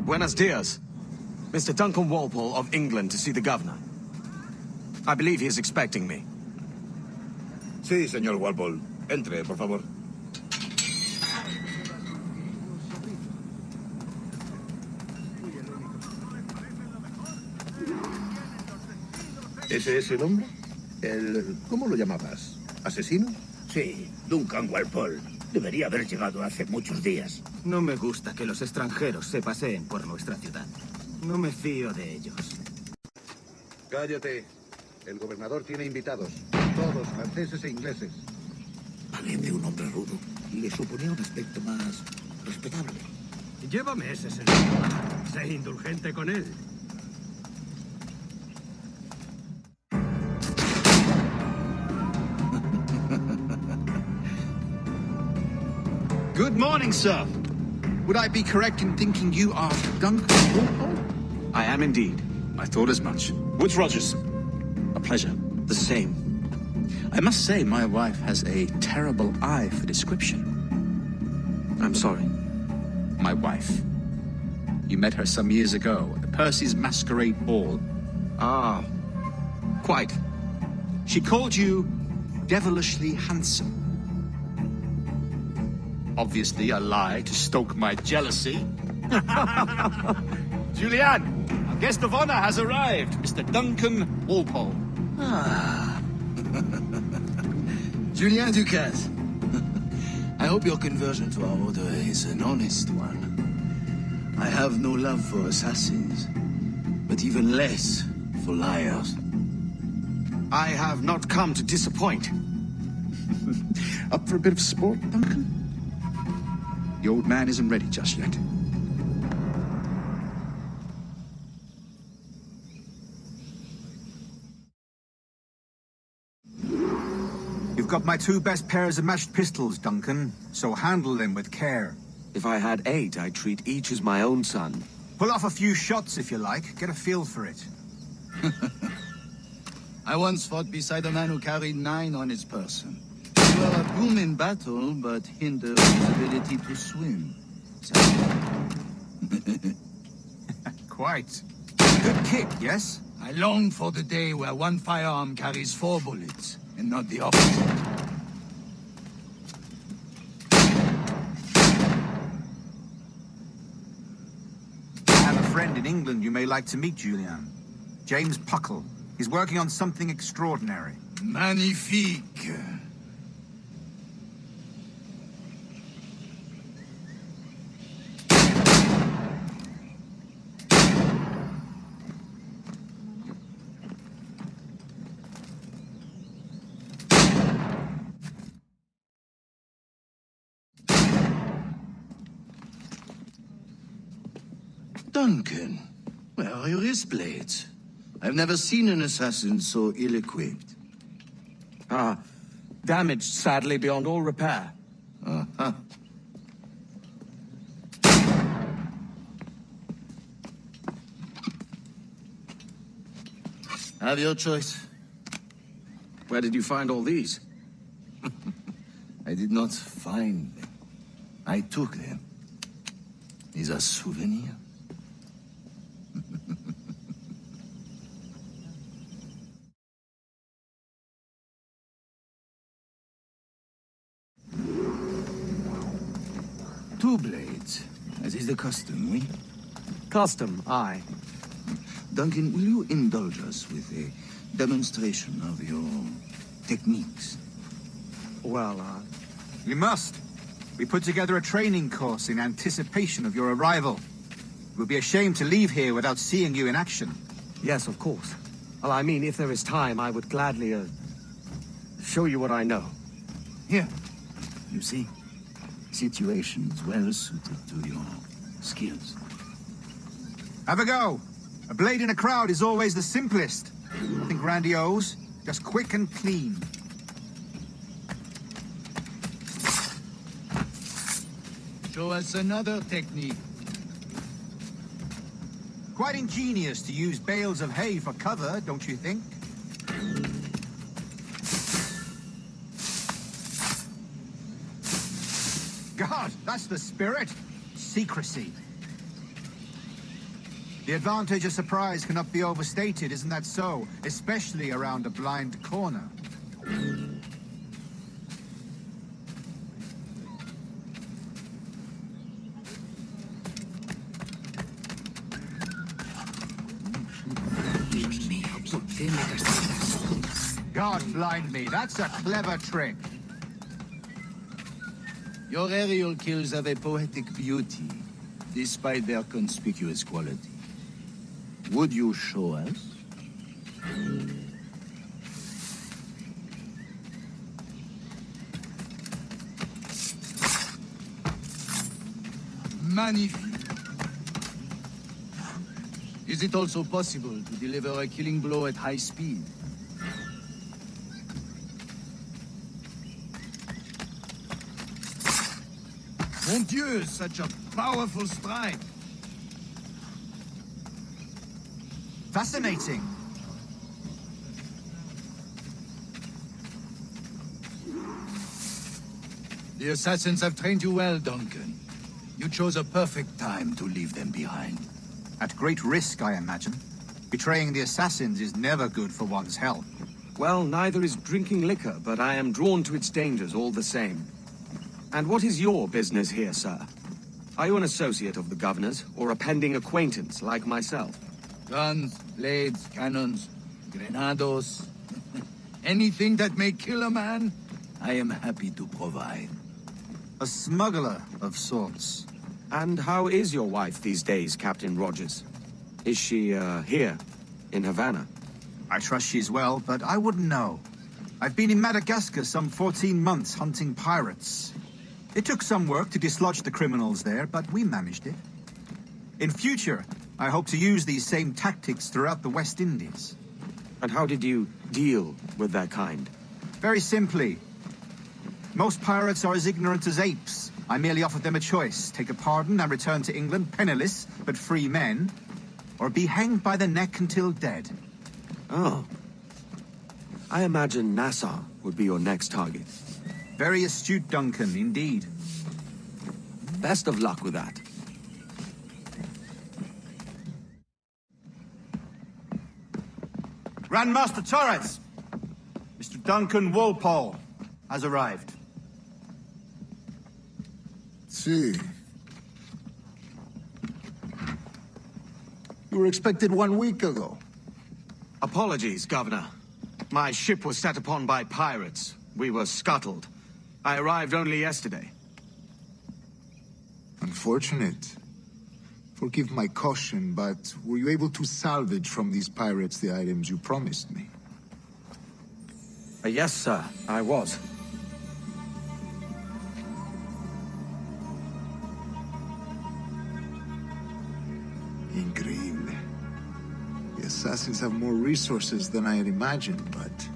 Buenos dias. Mr. Duncan Walpole of England to see the governor. I believe he is expecting me. Sí, señor Walpole. Entre, por favor. ¿Ese es el hombre? ¿Cómo lo llamabas? ¿Asesino? Sí, Duncan Walpole. Debería haber llegado hace muchos días. No me gusta que los extranjeros se paseen por nuestra ciudad. No me fío de ellos. Cállate. El gobernador tiene invitados. Todos franceses e ingleses. Parece un hombre rudo. Le suponía un aspecto más respetable. Llévame ese señor. Sé indulgente con él. Good morning, sir. Would I be correct in thinking you are Duncan Walpole? I am indeed. I thought as much. Woods Rogers. A pleasure. The same. I must say, my wife has a terrible eye for description. I'm sorry. My wife. You met her some years ago at the Percy's Masquerade Ball. Ah, quite. She called you devilishly handsome. Obviously a lie to stoke my jealousy. Julianne, our guest of honor has arrived, Mr. Duncan Walpole. Ah. Julien Ducasse. I hope your conversion to our order is an honest one. I have no love for assassins, but even less for liars. I have not come to disappoint. Up for a bit of sport, Duncan? The old man isn't ready just yet. You've got my 2 best pairs of matched pistols, Duncan, so handle them with care. If I had 8, I'd treat each as my own son. Pull off a few shots if you like. Get a feel for it. I once fought beside a man who carried 9 on his person. You are a boom in battle, but hinder his ability to swim. Quite. Good kick, yes? I long for the day where one firearm carries 4 bullets, and not the opposite. I have a friend in England you may like to meet, Julian. James Puckle. He's working on something extraordinary. Magnifique. Duncan, where are your wrist blades? I've never seen an assassin so ill-equipped. Ah, damaged sadly beyond all repair. Uh-huh. Have your choice. Where did you find all these? I did not find them. I took them. These are souvenirs. Two blades, as is the custom, oui? Custom, aye. Duncan, will you indulge us with a demonstration of your techniques? Well, You must. We put together a training course in anticipation of your arrival. It would be a shame to leave here without seeing you in action. yes, of course. Well, I mean, if there is time, I would gladly, show you what I know. Here, you see, situations well suited to your skills. Have a go. A blade in a crowd is always the simplest. Nothing grandiose, just quick and clean. Show us another technique. Quite ingenious to use bales of hay for cover, don't you think? God, that's the spirit. Secrecy. The advantage of surprise cannot be overstated, isn't that so? Especially around a blind corner. Dios mío, ¿por qué me castigas? God blind me, that's a clever trick. Your aerial kills have a poetic beauty, despite their conspicuous quality. Would you show us? Magnifique. Is it also possible to deliver a killing blow at high speed? Mon Dieu, such a powerful strike. Fascinating. The assassins have trained you well, Duncan. You chose a perfect time to leave them behind. At great risk, I imagine. Betraying the assassins is never good for one's health. Well, neither is drinking liquor, but I am drawn to its dangers all the same. And what is your business here, sir? Are you an associate of the governor's, or a pending acquaintance like myself? Guns, blades, cannons, grenados. Anything that may kill a man, I am happy to provide. A smuggler of sorts. And how is your wife these days, Captain Rogers? Is she, here, in Havana? I trust she's well, but I wouldn't know. I've been in Madagascar some 14 months hunting pirates. It took some work to dislodge the criminals there, but we managed it. In future, I hope to use these same tactics throughout the West Indies. And how did you deal with their kind? Very simply. Most pirates are as ignorant as apes. I merely offered them a choice. Take a pardon and return to England penniless, but free men. Or be hanged by the neck until dead. Oh. I imagine Nassau would be your next target. Very astute, Duncan, indeed. Best of luck with that. Grandmaster Torres! Mr. Duncan Walpole has arrived. See. You were expected 1 week ago. Apologies, Governor. My ship was set upon by pirates. We were scuttled. I arrived only yesterday. Unfortunate. Forgive my caution, but were you able to salvage from these pirates the items you promised me? Yes, sir, I was. Increíble. The assassins have more resources than I had imagined, but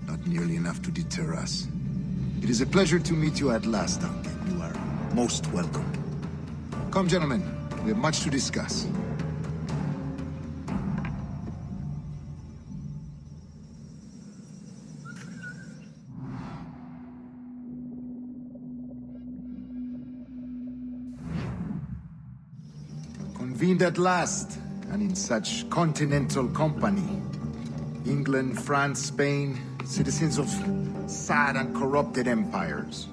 not nearly enough to deter us. It is a pleasure to meet you at last, Duncan. You are most welcome. Come, gentlemen. We have much to discuss. Convened at last, and in such continental company. England, France, Spain, citizens of sad and corrupted empires.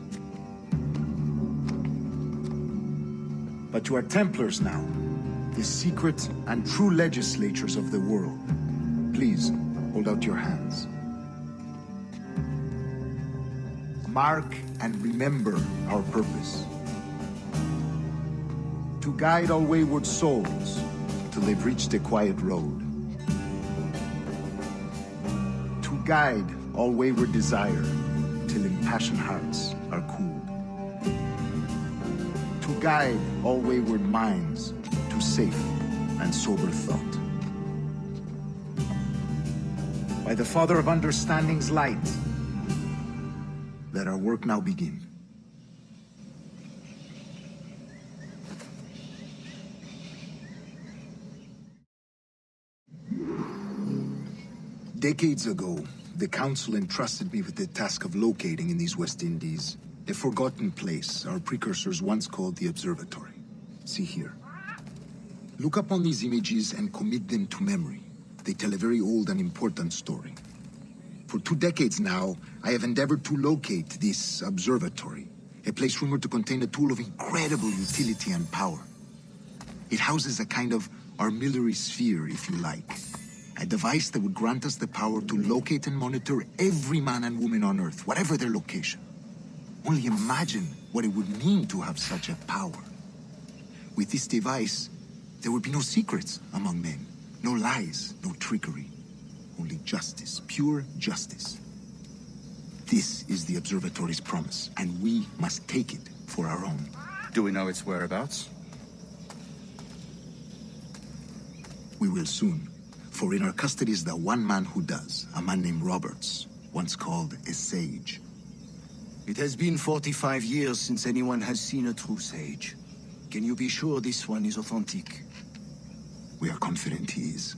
But you are Templars now, the secret and true legislatures of the world. Please, hold out your hands. Mark and remember our purpose. To guide all wayward souls till they've reached a quiet road. To guide all wayward desire till impassioned hearts are cooled. To guide all wayward minds to safe and sober thought. By the Father of Understanding's light, let our work now begin. Decades ago, the Council entrusted me with the task of locating in these West Indies a forgotten place our precursors once called the Observatory. See here. Look upon these images and commit them to memory. They tell a very old and important story. For 2 decades now, I have endeavored to locate this observatory, a place rumored to contain a tool of incredible utility and power. It houses a kind of armillary sphere, if you like. A device that would grant us the power to locate and monitor every man and woman on Earth, whatever their location. Only imagine what it would mean to have such a power. With this device, there would be no secrets among men, no lies, no trickery. Only justice, pure justice. This is the observatory's promise, and we must take it for our own. Do we know its whereabouts? We will soon, for in our custody is the one man who does, a man named Roberts, once called a sage. It has been 45 years since anyone has seen a true sage. Can you be sure this one is authentic? We are confident he is.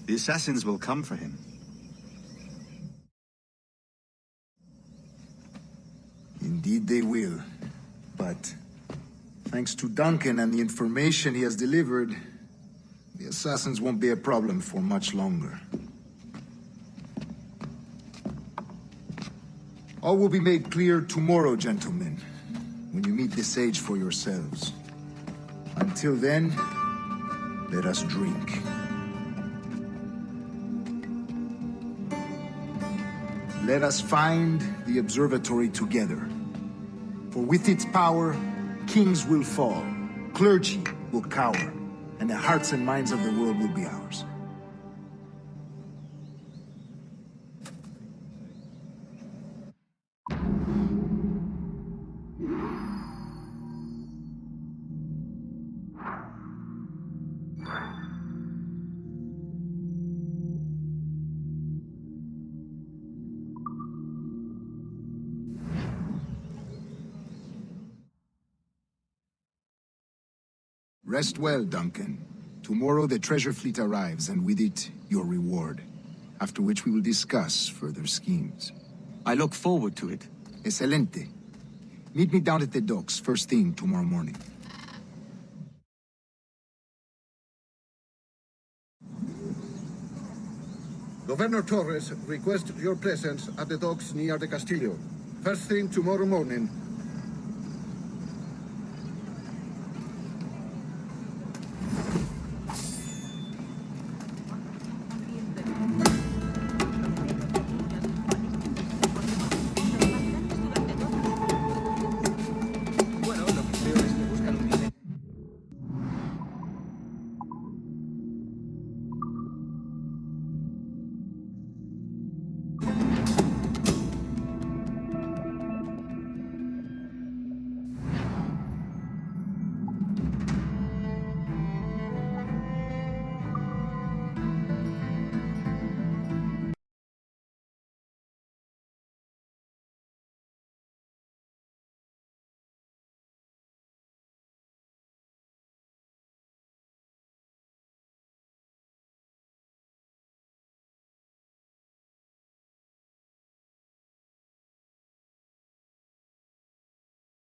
The assassins will come for him. Indeed they will. But thanks to Duncan and the information he has delivered, the assassins won't be a problem for much longer. All will be made clear tomorrow, gentlemen, when you meet the sage for yourselves. Until then, let us drink. Let us find the observatory together. For with its power, kings will fall, clergy will cower, and the hearts and minds of the world will be ours. Rest well, Duncan. Tomorrow the treasure fleet arrives, and with it, your reward. After which we will discuss further schemes. I look forward to it. Excelente. Meet me down at the docks first thing tomorrow morning. Governor Torres requests your presence at the docks near the Castillo. First thing tomorrow morning,